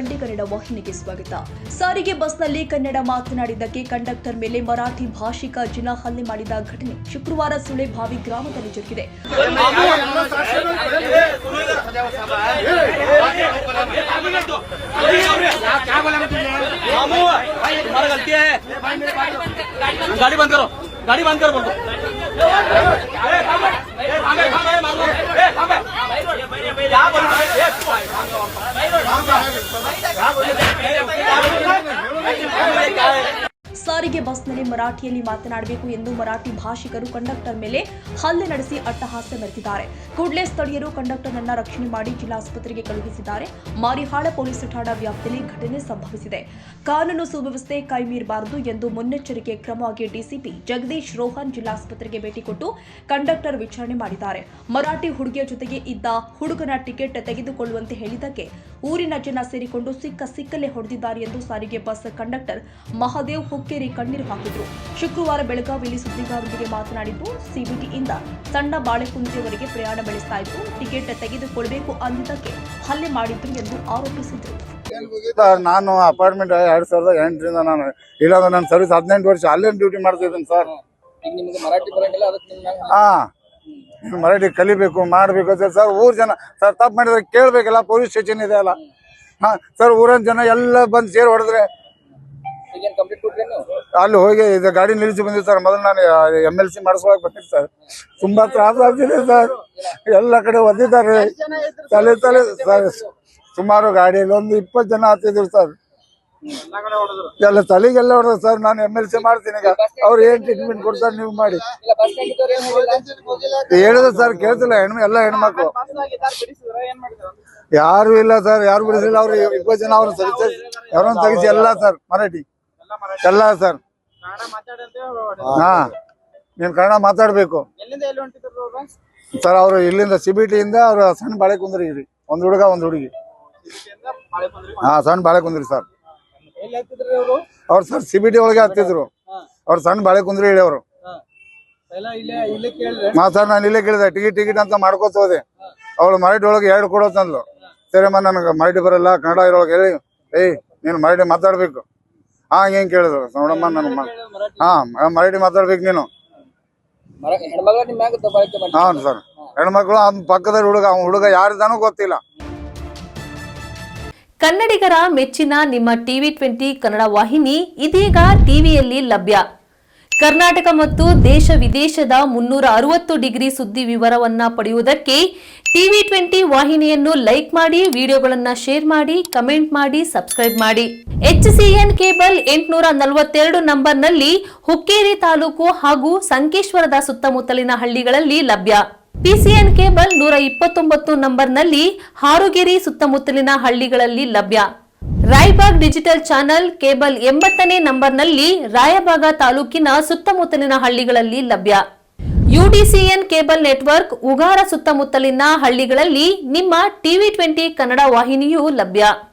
ಕಂಡಿ ಕನ್ನಡ ವಾಹಿನಿಗೆ ಸ್ವಾಗತ. ಸಾರಿಗೆ ಬಸ್ನಲ್ಲಿ ಕನ್ನಡ ಮಾತನಾಡಿದ್ದಕ್ಕೆ ಕಂಡಕ್ಟರ್ ಮೇಲೆ ಮರಾಠಿ ಭಾಷಿಕ ಜನ ಹಲ್ಲೆ ಮಾಡಿದ ಘಟನೆ ಶುಕ್ರವಾರ ಸುಳೆಭಾವಿ ಗ್ರಾಮದಲ್ಲಿ ಜರುಗಿದೆ. गाड़ी बंद करो ಸಾರಿಗೆ ಬಸ್ನಲ್ಲಿ ಮರಾಠಿಯಲ್ಲಿ ಮಾತನಾಡಬೇಕು ಎಂದು ಮರಾಠಿ ಭಾಷಿಕರು ಕಂಡಕ್ಟರ್ ಮೇಲೆ ಹಲ್ಲೆ ನಡೆಸಿ ಅಟ್ಟಹಾಸ ಮೆರೆದಿದ್ದಾರೆ. ಕೂಡಲೇ ಸ್ಥಳೀಯರು ಕಂಡಕ್ಟರ್ನನ್ನ ರಕ್ಷಣೆ ಮಾಡಿ ಜಿಲ್ಲಾಸ್ಪತ್ರೆಗೆ ಕಳುಹಿಸಿದ್ದಾರೆ. ಮಾರಿಹಾಳ ಪೊಲೀಸ್ ಠಾಣಾ ವ್ಯಾಪ್ತಿಯಲ್ಲಿ ಘಟನೆ ಸಂಭವಿಸಿದೆ. ಕಾನೂನು ಸುವ್ಯವಸ್ಥೆ ಕೈಮೀರಬಾರದು ಎಂದು ಮುನ್ನೆಚ್ಚರಿಕೆ ಕ್ರಮವಾಗಿ ಡಿಸಿಪಿ ಜಗದೀಶ್ ರೋಹನ್ ಜಿಲ್ಲಾಸ್ಪತ್ರೆಗೆ ಭೇಟಿ ಕೊಟ್ಟು ಕಂಡಕ್ಟರ್ ವಿಚಾರಣೆ ಮಾಡಿದ್ದಾರೆ. ಮರಾಠಿ ಹುಡುಗಿಯ ಜೊತೆಗೆ ಇದ್ದ ಹುಡುಗನ ಟಿಕೆಟ್ ತೆಗೆದುಕೊಳ್ಳುವಂತೆ ಹೇಳಿದ್ದಕ್ಕೆ ಊರಿನ ಜನ ಸೇರಿಕೊಂಡು ಸಿಕ್ಕಲ್ಲೇ ಹೊಡೆದಿದ್ದಾರೆ ಎಂದು ಸಾರಿಗೆ ಬಸ್ ಕಂಡಕ್ಟರ್ ಮಹಾದೇವ್ ಹುಕ್ಕೇರಿ ಕಣ್ಣೀರು ಹಾಕಿದ್ರು. ಶುಕ್ರವಾರ ಬೆಳಗಾವಿಯಲ್ಲಿ ಸುದ್ದಿಗಾರರೊಂದಿಗೆ ಮಾತನಾಡಿದ್ದು, ಸಿಬಿಟಿಯಿಂದ ಸಣ್ಣ ಬಾಳೆಕುಂದ್ರೆಯವರೆಗೆ ಪ್ರಯಾಣ ಬೆಳೆಸ್ತಾ ಇದ್ದು, ಟಿಕೆಟ್ ತೆಗೆದುಕೊಳ್ಳಬೇಕು ಅಂದಿದ್ದಕ್ಕೆ ಹಲ್ಲೆ ಮಾಡಿದ್ರು ಎಂದು ಆರೋಪಿಸಿದ್ರು. ನಾನು ಅಪಾರ್ಟ್ಮೆಂಟ್ 2008ರಿಂದ ನಾನು ಇಲ್ಲಾಂದ್ರೆ ನನ್ನ ಸರ್ವಿಸ್ 18 ವರ್ಷ ಅಲ್ಲೇ ಡ್ಯೂಟಿ ಮಾಡ್ತಿದ್ದೀನಿ ಸರ್. ಮರಾಠಿ ಕಲಿಬೇಕು ಮಾಡಬೇಕು ಸರ್. ಊರ್ ಜನ ಸರ್ ತಪ್ಪು ಮಾಡಿದ್ರೆ ಕೇಳ್ಬೇಕಲ್ಲ, ಪೊಲೀಸ್ ಸ್ಟೇಷನ್ ಇದೆ ಅಲ್ಲ. ಸರ್ ಊರಿನ ಜನ ಎಲ್ಲ ಬಂದು ಸೇರಿ ಹೊಡೆದ್ರೆ ಅಲ್ಲಿ ಹೋಗಿ ಇದು ಗಾಡಿ ನಿಲ್ಲಿಸಿ ಬಂದಿದ್ದು ಸರ್. ಮೊದಲು ನಾನು MLC ಮಾಡಿಸ್ಕೊಳಕ್ ಬಂದಿದ್ದೆ ಸರ್. ತುಂಬಾ ತ್ರಾಸ ಆಗ್ತಿದೆ ಸರ್. ಎಲ್ಲ ಕಡೆ ಒದ್ದಿದ್ದಾರೆ ತಲೆ ಸರ್. ಸುಮಾರು ಗಾಡಿಯಲ್ಲಿ ಒಂದು 20 ಜನ ಹತ್ತಿದ್ರು ಸರ್. ಎಲ್ಲ ತಲೆಗೆಲ್ಲ ಹೊಡೆದ ಸರ್. ನಾನು MLC ಮಾಡ್ತೀನಿ, ಈಗ ಅವ್ರು ಏನ್ ಟ್ರೀಟ್ಮೆಂಟ್ ಕೊಡ್ತಾರೆ ನೀವು ಮಾಡಿ ಹೇಳಿದ್ರು ಸರ್. ಕೇಳ್ತಿಲ್ಲ ಎಲ್ಲ ಹೆಣ್ಮಕ್ಳು ಯಾರು ಇಲ್ಲ ಸರ್, ಯಾರು ಬಿಡಿಸಿಲ್ಲ. ಅವ್ರು 20 ಜನ ಅವ್ರನ್ನ ತೆಗಿಸಿ ಎಲ್ಲ ಸರ್ ಮರಾಠಿ ಎಲ್ಲ ಸರ್. ನೀನ್ ಕನ್ನಡ ಮಾತಾಡ್ಬೇಕು ಸರ್. ಅವ್ರು ಇಲ್ಲಿಂದ ಸಿಬಿಟಿಯಿಂದ ಅವ್ರು ಸಣ್ಣ ಬಾಳೆಕುಂದ್ರಿ ಒಂದ್ ಹುಡುಗ ಒಂದ್ ಹುಡುಗಿ. ಸಣ್ಣ ಬಾಳೆಕುಂದ್ರಿ ಸರ್. ಅವ್ರು ಸರ್ ಸಿಬಿಟಿ ಒಳಗೆ ಹತ್ತಿದ್ರು. ಅವ್ರು ಸಣ್ಣ ಬಾಳೆಕುಂದ್ರಿ ಹೇಳಿ ಅವರು. ಸರ್ ನಾನು ಇಲ್ಲೇ ಕೇಳಿದೆ, ಟಿಕೆಟ್ ಅಂತ ಮಾಡ್ಕೋತ ಹೋದೆ. ಅವ್ಳು ಮರಾಠಿ ಒಳಗೆ 2 ಕೊಡೋತಂದ್ಲು. ಸರಿಯಮ್ಮ ನನಗೆ ಮರಾಠಿ ಬರಲ್ಲ, ಕನ್ನಡ ಇರೋಳಗೆ ಹೇಳಿ ನೀನು ಮರಾಠಿ ಮಾತಾಡ್ಬೇಕು. ಹೆಂಗ್ ಕೇಳಿದ್ರು ನೋಡಮ್ಮ, ನನ್ ಮರಾಠಿ ಮಾತಾಡ್ಬೇಕು ನೀನು. ಹೌದು ಸರ್. ಹೆಣ್ಮಕ್ಳು ಪಕ್ಕದ ಹುಡುಗ ಯಾರಿದಾನೋ ಗೊತ್ತಿಲ್ಲ. ಕನ್ನಡಿಗರ ಮೆಚ್ಚಿನ ನಿಮ್ಮ TV20 ಕನ್ನಡ ವಾಹಿನಿ ಇದೀಗ ಟಿವಿಯಲ್ಲಿ ಲಭ್ಯ. ಕರ್ನಾಟಕ ಮತ್ತು ದೇಶ ವಿದೇಶದ 360 ಡಿಗ್ರಿ ಸುದ್ದಿ ವಿವರವನ್ನ ಪಡೆಯುವುದಕ್ಕೆ TV20 ವಾಹಿನಿಯನ್ನು ಲೈಕ್ ಮಾಡಿ, ವಿಡಿಯೋಗಳನ್ನು ಶೇರ್ ಮಾಡಿ, ಕಮೆಂಟ್ ಮಾಡಿ, ಸಬ್ಸ್ಕ್ರೈಬ್ ಮಾಡಿ. HCN ಕೇಬಲ್ 842 ನಂಬರ್ನಲ್ಲಿ ಹುಕ್ಕೇರಿ ತಾಲೂಕು ಹಾಗೂ ಸಂಕೇಶ್ವರದ ಸುತ್ತಮುತ್ತಲಿನ ಹಳ್ಳಿಗಳಲ್ಲಿ ಲಭ್ಯ. PCN ಕೇಬಲ್ 129 ನಂಬರ್ನಲ್ಲಿ ಹಾರುಗೆರೆ ಸುತ್ತಮುತ್ತಲಿನ ಹಳ್ಳಿಗಳಲ್ಲಿ ಲಭ್ಯ. ರಾಯಬಾಗ್ ಡಿಜಿಟಲ್ ಚಾನೆಲ್ ಕೇಬಲ್ 80ನೇ ನಂಬರ್ನಲ್ಲಿ ರಾಯಬಾಗ ತಾಲೂಕಿನ ಸುತ್ತಮುತ್ತಲಿನ ಹಳ್ಳಿಗಳಲ್ಲಿ ಲಭ್ಯ. UDCN ಕೇಬಲ್ ನೆಟ್ವರ್ಕ್ ಉಗಾರ ಸುತ್ತಮುತ್ತಲಿನ ಹಳ್ಳಿಗಳಲ್ಲಿ ನಿಮ್ಮ TV20 ಕನ್ನಡ ವಾಹಿನಿಯೂ ಲಭ್ಯ.